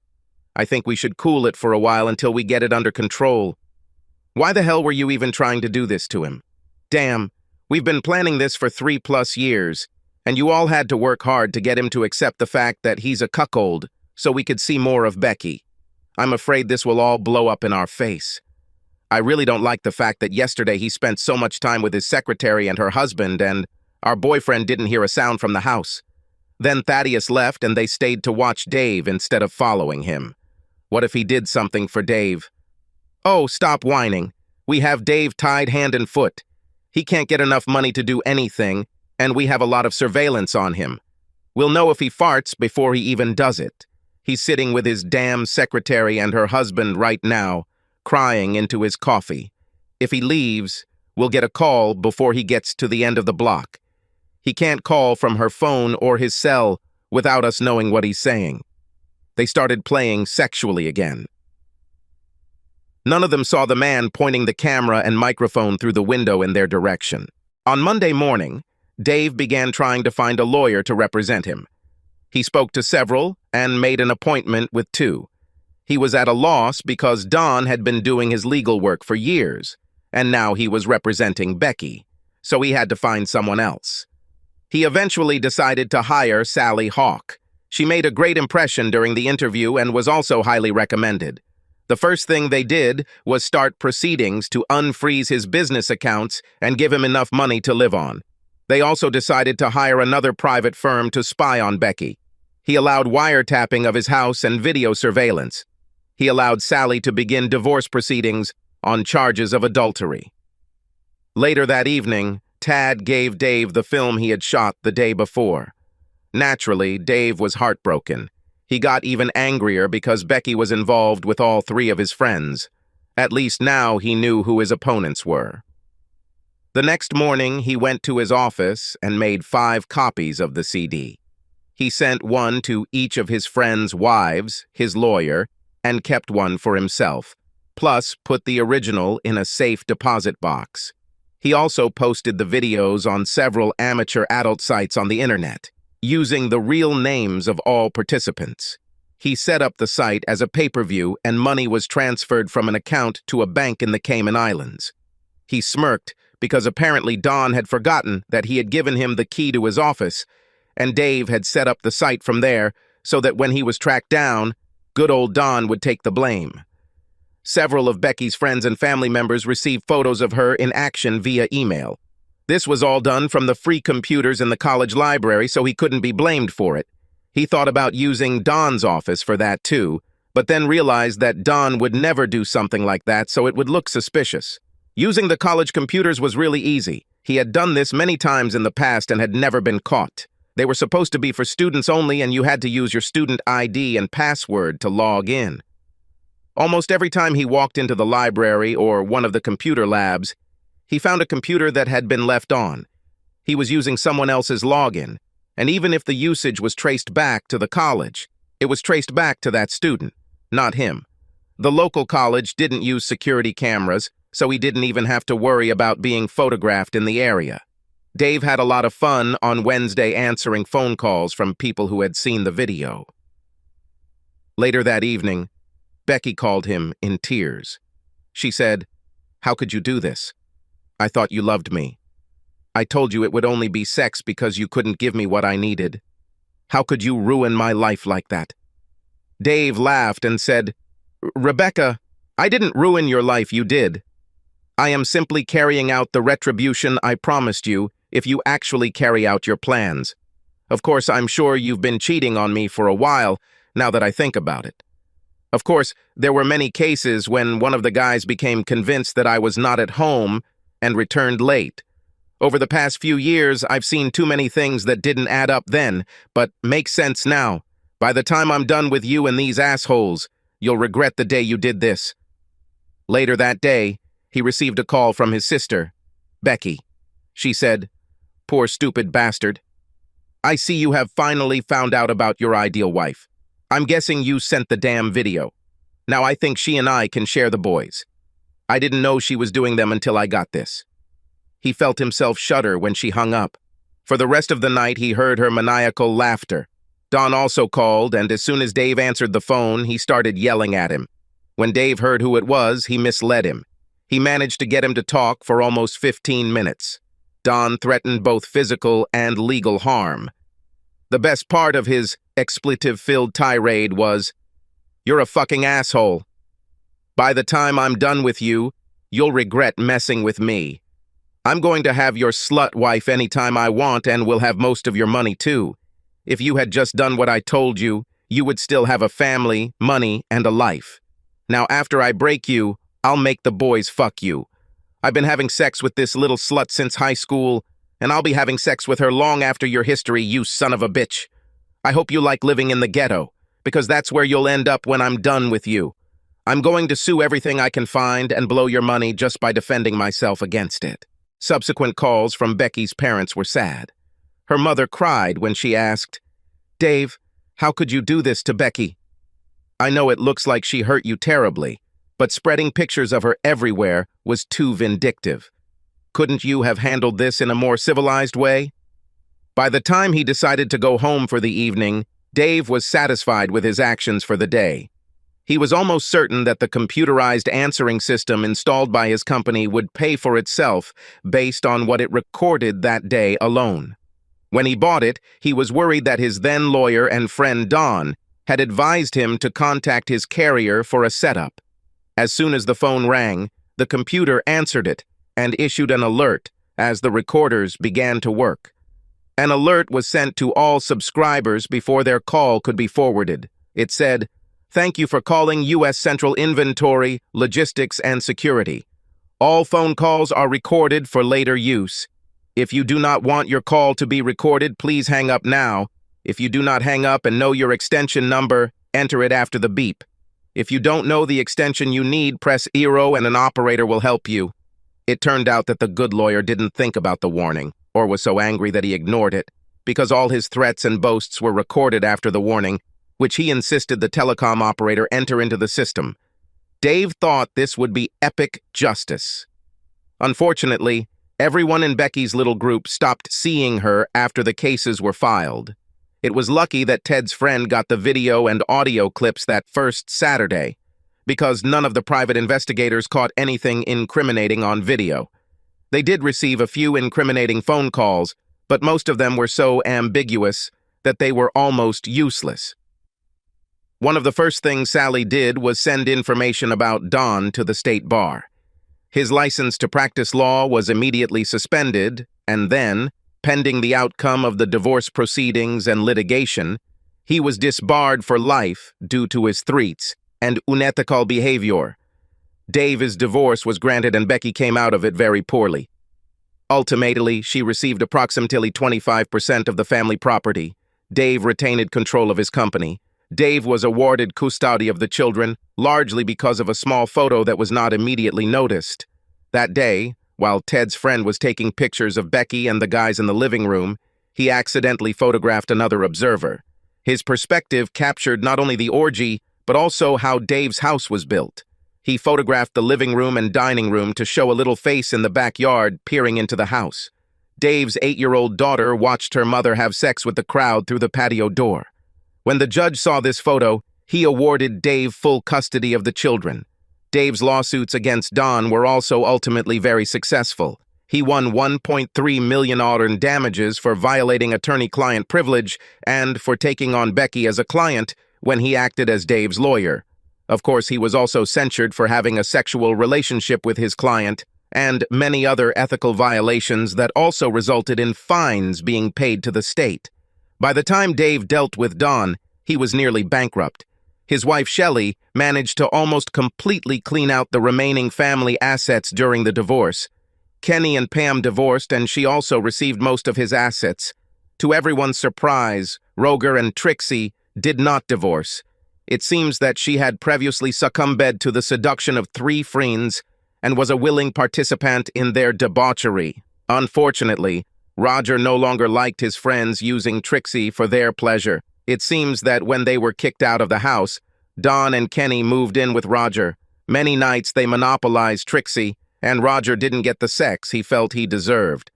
I think we should cool it for a while until we get it under control. Why the hell were you even trying to do this to him? Damn, we've been planning this for 3+ years, and you all had to work hard to get him to accept the fact that he's a cuckold so we could see more of Becky. I'm afraid this will all blow up in our face. I really don't like the fact that yesterday he spent so much time with his secretary and her husband, and our boyfriend didn't hear a sound from the house. Then Thaddeus left and they stayed to watch Dave instead of following him. What if he did something for Dave? Oh, stop whining. We have Dave tied hand and foot. He can't get enough money to do anything, and we have a lot of surveillance on him. We'll know if he farts before he even does it. He's sitting with his damn secretary and her husband right now, crying into his coffee. If he leaves, we'll get a call before he gets to the end of the block. He can't call from her phone or his cell without us knowing what he's saying. They started playing sexually again. None of them saw the man pointing the camera and microphone through the window in their direction. On Monday morning, Dave began trying to find a lawyer to represent him. He spoke to several and made an appointment with two. He was at a loss because Don had been doing his legal work for years, and now he was representing Becky, so he had to find someone else. He eventually decided to hire Sally Hawk. She made a great impression during the interview and was also highly recommended. The first thing they did was start proceedings to unfreeze his business accounts and give him enough money to live on. They also decided to hire another private firm to spy on Becky. He allowed wiretapping of his house and video surveillance. He allowed Sally to begin divorce proceedings on charges of adultery. Later that evening, Tad gave Dave the film he had shot the day before. Naturally, Dave was heartbroken. He got even angrier because Becky was involved with all three of his friends. At least now he knew who his opponents were. The next morning, he went to his office and made 5 copies of the CD. He sent one to each of his friends' wives, his lawyer, and kept one for himself, plus put the original in a safe deposit box. He also posted the videos on several amateur adult sites on the internet, using the real names of all participants. He set up the site as a pay-per-view and money was transferred from an account to a bank in the Cayman Islands. He smirked because apparently Don had forgotten that he had given him the key to his office, and Dave had set up the site from there so that when he was tracked down, good old Don would take the blame. Several of Becky's friends and family members received photos of her in action via email. This was all done from the free computers in the college library, so he couldn't be blamed for it. He thought about using Don's office for that too, but then realized that Don would never do something like that, so it would look suspicious. Using the college computers was really easy. He had done this many times in the past and had never been caught. They were supposed to be for students only, and you had to use your student ID and password to log in. Almost every time he walked into the library or one of the computer labs, he found a computer that had been left on. He was using someone else's login, and even if the usage was traced back to the college, it was traced back to that student, not him. The local college didn't use security cameras, so he didn't even have to worry about being photographed in the area. Dave had a lot of fun on Wednesday answering phone calls from people who had seen the video. Later that evening, Becky called him in tears. She said, "How could you do this? I thought you loved me. I told you it would only be sex because you couldn't give me what I needed. How could you ruin my life like that?" Dave laughed and said, "Rebecca, I didn't ruin your life, you did. I am simply carrying out the retribution I promised you if you actually carry out your plans. Of course, I'm sure you've been cheating on me for a while, now that I think about it. Of course, there were many cases when one of the guys became convinced that I was not at home and returned late. Over the past few years, I've seen too many things that didn't add up then, but make sense now. By the time I'm done with you and these assholes, you'll regret the day you did this." Later that day, he received a call from his sister, Becky. She said, "Poor stupid bastard. I see you have finally found out about your ideal wife. I'm guessing you sent the damn video. Now I think she and I can share the boys. I didn't know she was doing them until I got this." He felt himself shudder when she hung up. For the rest of the night, he heard her maniacal laughter. Don also called, and as soon as Dave answered the phone, he started yelling at him. When Dave heard who it was, he misled him. He managed to get him to talk for almost 15 minutes. Don threatened both physical and legal harm. The best part of his expletive-filled tirade was, "You're a fucking asshole. By the time I'm done with you, you'll regret messing with me. I'm going to have your slut wife anytime I want and will have most of your money too. If you had just done what I told you, you would still have a family, money, and a life. Now, after I break you, I'll make the boys fuck you. I've been having sex with this little slut since high school, and I'll be having sex with her long after your history, you son of a bitch. I hope you like living in the ghetto, because that's where you'll end up when I'm done with you. I'm going to sue everything I can find and blow your money just by defending myself against it." Subsequent calls from Becky's parents were sad. Her mother cried when she asked, "Dave, how could you do this to Becky? I know it looks like she hurt you terribly, but spreading pictures of her everywhere was too vindictive. Couldn't you have handled this in a more civilized way?" By the time he decided to go home for the evening, Dave was satisfied with his actions for the day. He was almost certain that the computerized answering system installed by his company would pay for itself based on what it recorded that day alone. When he bought it, he was worried that his then lawyer and friend Don had advised him to contact his carrier for a setup. As soon as the phone rang, the computer answered it and issued an alert as the recorders began to work. An alert was sent to all subscribers before their call could be forwarded. It said, "Thank you for calling U.S. Central Inventory, Logistics, and Security. All phone calls are recorded for later use. If you do not want your call to be recorded, please hang up now. If you do not hang up and know your extension number, enter it after the beep. If you don't know the extension you need, press 0 and an operator will help you." It turned out that the good lawyer didn't think about the warning, or was so angry that he ignored it, because all his threats and boasts were recorded after the warning, which he insisted the telecom operator enter into the system. Dave thought this would be epic justice. Unfortunately, everyone in Becky's little group stopped seeing her after the cases were filed. It was lucky that Ted's friend got the video and audio clips that first Saturday, because none of the private investigators caught anything incriminating on video. They did receive a few incriminating phone calls, but most of them were so ambiguous that they were almost useless. One of the first things Sally did was send information about Don to the state bar. His license to practice law was immediately suspended, and then, pending the outcome of the divorce proceedings and litigation, he was disbarred for life due to his threats and unethical behavior. Dave's divorce was granted and Becky came out of it very poorly. Ultimately, she received approximately 25% of the family property. Dave retained control of his company. Dave was awarded custody of the children, largely because of a small photo that was not immediately noticed. That day, while Ted's friend was taking pictures of Becky and the guys in the living room, he accidentally photographed another observer. His perspective captured not only the orgy, but also how Dave's house was built. He photographed the living room and dining room to show a little face in the backyard peering into the house. Dave's 8-year-old daughter watched her mother have sex with the crowd through the patio door. When the judge saw this photo, he awarded Dave full custody of the children. Dave's lawsuits against Don were also ultimately very successful. He won $1.3 million in damages for violating attorney-client privilege and for taking on Becky as a client when he acted as Dave's lawyer. Of course, he was also censured for having a sexual relationship with his client and many other ethical violations that also resulted in fines being paid to the state. By the time Dave dealt with Don, he was nearly bankrupt. His wife, Shelley, managed to almost completely clean out the remaining family assets during the divorce. Kenny and Pam divorced, and she also received most of his assets. To everyone's surprise, Roger and Trixie did not divorce. It seems that she had previously succumbed to the seduction of 3 friends and was a willing participant in their debauchery. Unfortunately, Roger no longer liked his friends using Trixie for their pleasure. It seems that when they were kicked out of the house, Don and Kenny moved in with Roger. Many nights they monopolized Trixie, and Roger didn't get the sex he felt he deserved.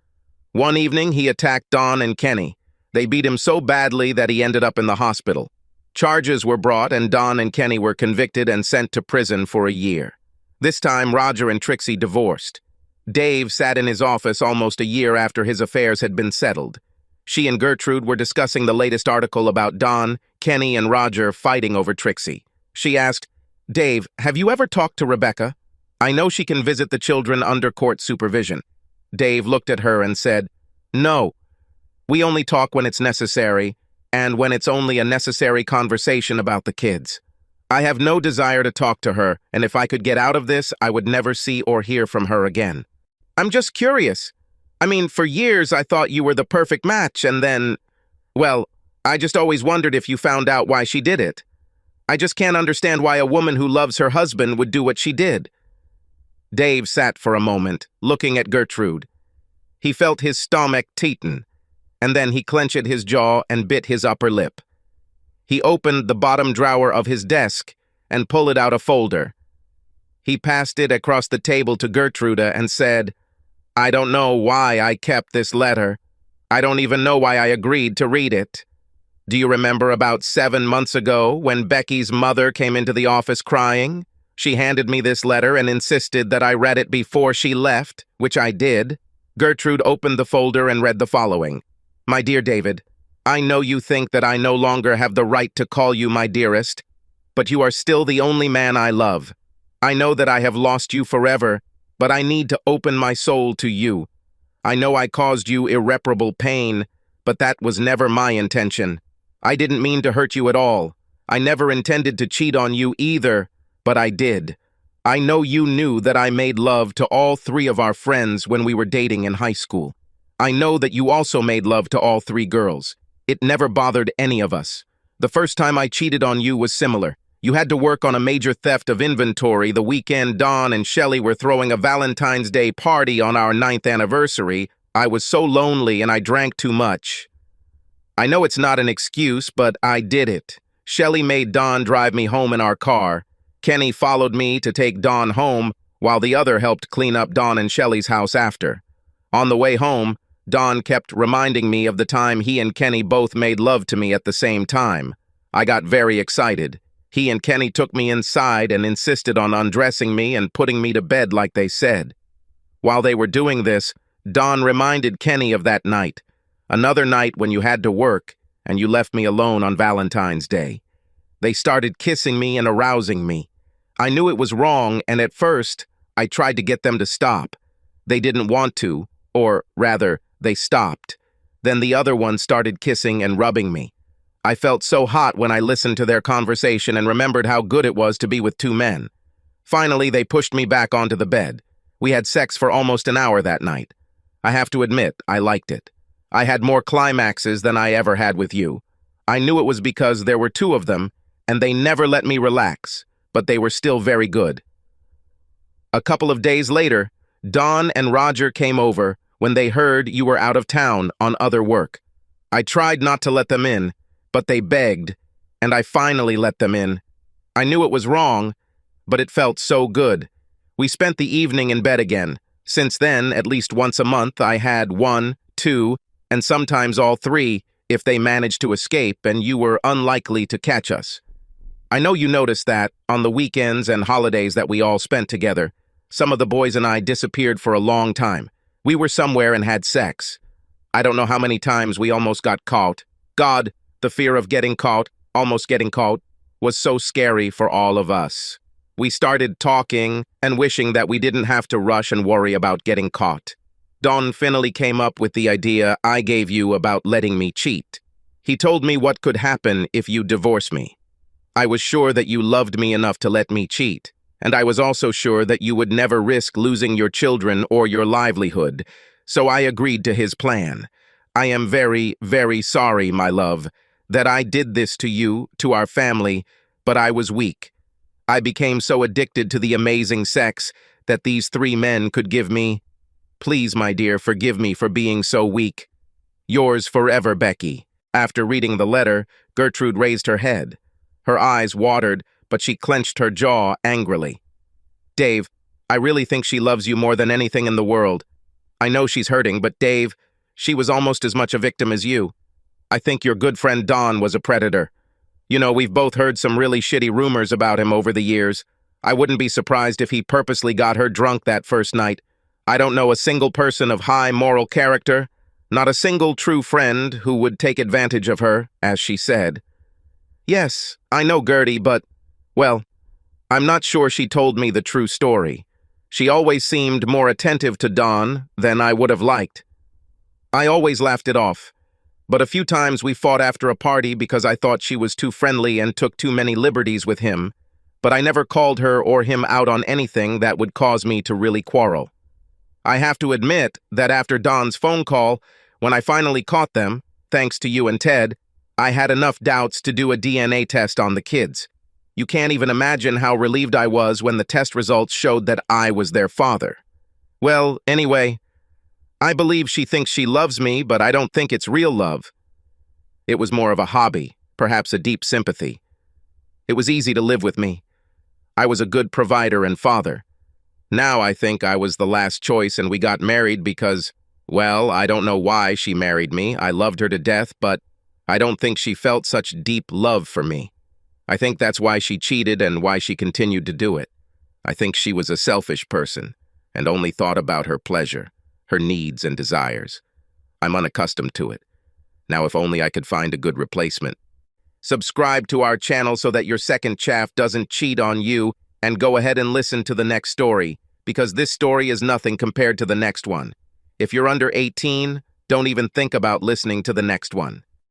One evening, he attacked Don and Kenny. They beat him so badly that he ended up in the hospital. Charges were brought, and Don and Kenny were convicted and sent to prison for a year. This time, Roger and Trixie divorced. Dave sat in his office almost a year after his affairs had been settled. She and Gertrude were discussing the latest article about Don, Kenny, and Roger fighting over Trixie. She asked, "Dave, have you ever talked to Rebecca? I know she can visit the children under court supervision." Dave looked at her and said, "No. We only talk when it's necessary, and when it's only a necessary conversation about the kids. I have no desire to talk to her, and if I could get out of this, I would never see or hear from her again. I'm just curious. I mean, for years I thought you were the perfect match, and then, well, I just always wondered if you found out why she did it. I just can't understand why a woman who loves her husband would do what she did. Dave sat for a moment, looking at Gertrude. He felt his stomach tighten, and then he clenched his jaw and bit his upper lip. He opened the bottom drawer of his desk and pulled out a folder. He passed it across the table to Gertrude and said, "I don't know why I kept this letter. I don't even know why I agreed to read it. Do you remember about 7 months ago when Becky's mother came into the office crying? She handed me this letter and insisted that I read it before she left, which I did." Gertrude opened the folder and read the following. "My dear David, I know you think that I no longer have the right to call you my dearest, but you are still the only man I love. I know that I have lost you forever, but I need to open my soul to you. I know I caused you irreparable pain, but that was never my intention. I didn't mean to hurt you at all. I never intended to cheat on you either, but I did. I know you knew that I made love to all 3 of our friends when we were dating in high school. I know that you also made love to all 3 girls. It never bothered any of us. The first time I cheated on you was similar. You had to work on a major theft of inventory the weekend Dawn and Shelley were throwing a Valentine's Day party on our 9th anniversary. I was so lonely and I drank too much. I know it's not an excuse, but I did it. Shelley made Dawn drive me home in our car. Kenny followed me to take Dawn home, while the other helped clean up Dawn and Shelley's house after. On the way home, Dawn kept reminding me of the time he and Kenny both made love to me at the same time. I got very excited. He and Kenny took me inside and insisted on undressing me and putting me to bed like they said. While they were doing this, Dawn reminded Kenny of that night, another night when you had to work and you left me alone on Valentine's Day. They started kissing me and arousing me. I knew it was wrong, and at first, I tried to get them to stop. They didn't want to, or rather, they stopped. Then the other one started kissing and rubbing me. I felt so hot when I listened to their conversation and remembered how good it was to be with 2 men. Finally, they pushed me back onto the bed. We had sex for almost an hour that night. I have to admit, I liked it. I had more climaxes than I ever had with you. I knew it was because there were 2 of them, and they never let me relax, but they were still very good. A couple of days later, Dawn and Roger came over when they heard you were out of town on other work. I tried not to let them in, but they begged, and I finally let them in. I knew it was wrong, but it felt so good. We spent the evening in bed again. Since then, at least once a month, I had 1, 2, and sometimes all 3 if they managed to escape and you were unlikely to catch us. I know you noticed that, on the weekends and holidays that we all spent together, some of the boys and I disappeared for a long time. We were somewhere and had sex. I don't know how many times we almost got caught. God, the fear of getting caught, almost getting caught, was so scary for all of us. We started talking and wishing that we didn't have to rush and worry about getting caught. Don finally came up with the idea I gave you about letting me cheat. He told me what could happen if you divorce me. I was sure that you loved me enough to let me cheat, and I was also sure that you would never risk losing your children or your livelihood, so I agreed to his plan. I am very, very sorry, my love, that I did this to you, to our family, but I was weak. I became so addicted to the amazing sex that these 3 men could give me. Please, my dear, forgive me for being so weak. Yours forever, Becky. After reading the letter, Gertrude raised her head. Her eyes watered, but she clenched her jaw angrily. Dave, I really think she loves you more than anything in the world. I know she's hurting, but Dave, she was almost as much a victim as you. I think your good friend Don was a predator. You know, we've both heard some really shitty rumors about him over the years. I wouldn't be surprised if he purposely got her drunk that first night. I don't know a single person of high moral character, not a single true friend who would take advantage of her, as she said. Yes, I know Gertie, but, well, I'm not sure she told me the true story. She always seemed more attentive to Don than I would have liked. I always laughed it off, But a few times we fought after a party because I thought she was too friendly and took too many liberties with him, but I never called her or him out on anything that would cause me to really quarrel. I have to admit that after Don's phone call, when I finally caught them, thanks to you and Ted, I had enough doubts to do a DNA test on the kids. You can't even imagine how relieved I was when the test results showed that I was their father. Well, anyway, I believe she thinks she loves me, but I don't think it's real love. It was more of a hobby, perhaps a deep sympathy. It was easy to live with me. I was a good provider and father. Now I think I was the last choice and we got married because, well, I don't know why she married me. I loved her to death, but I don't think she felt such deep love for me. I think that's why she cheated and why she continued to do it. I think she was a selfish person and only thought about her pleasure, her needs and desires. I'm unaccustomed to it. Now if only I could find a good replacement. Subscribe to our channel so that your second chaff doesn't cheat on you, and go ahead and listen to the next story, because this story is nothing compared to the next one. If you're under 18, don't even think about listening to the next one.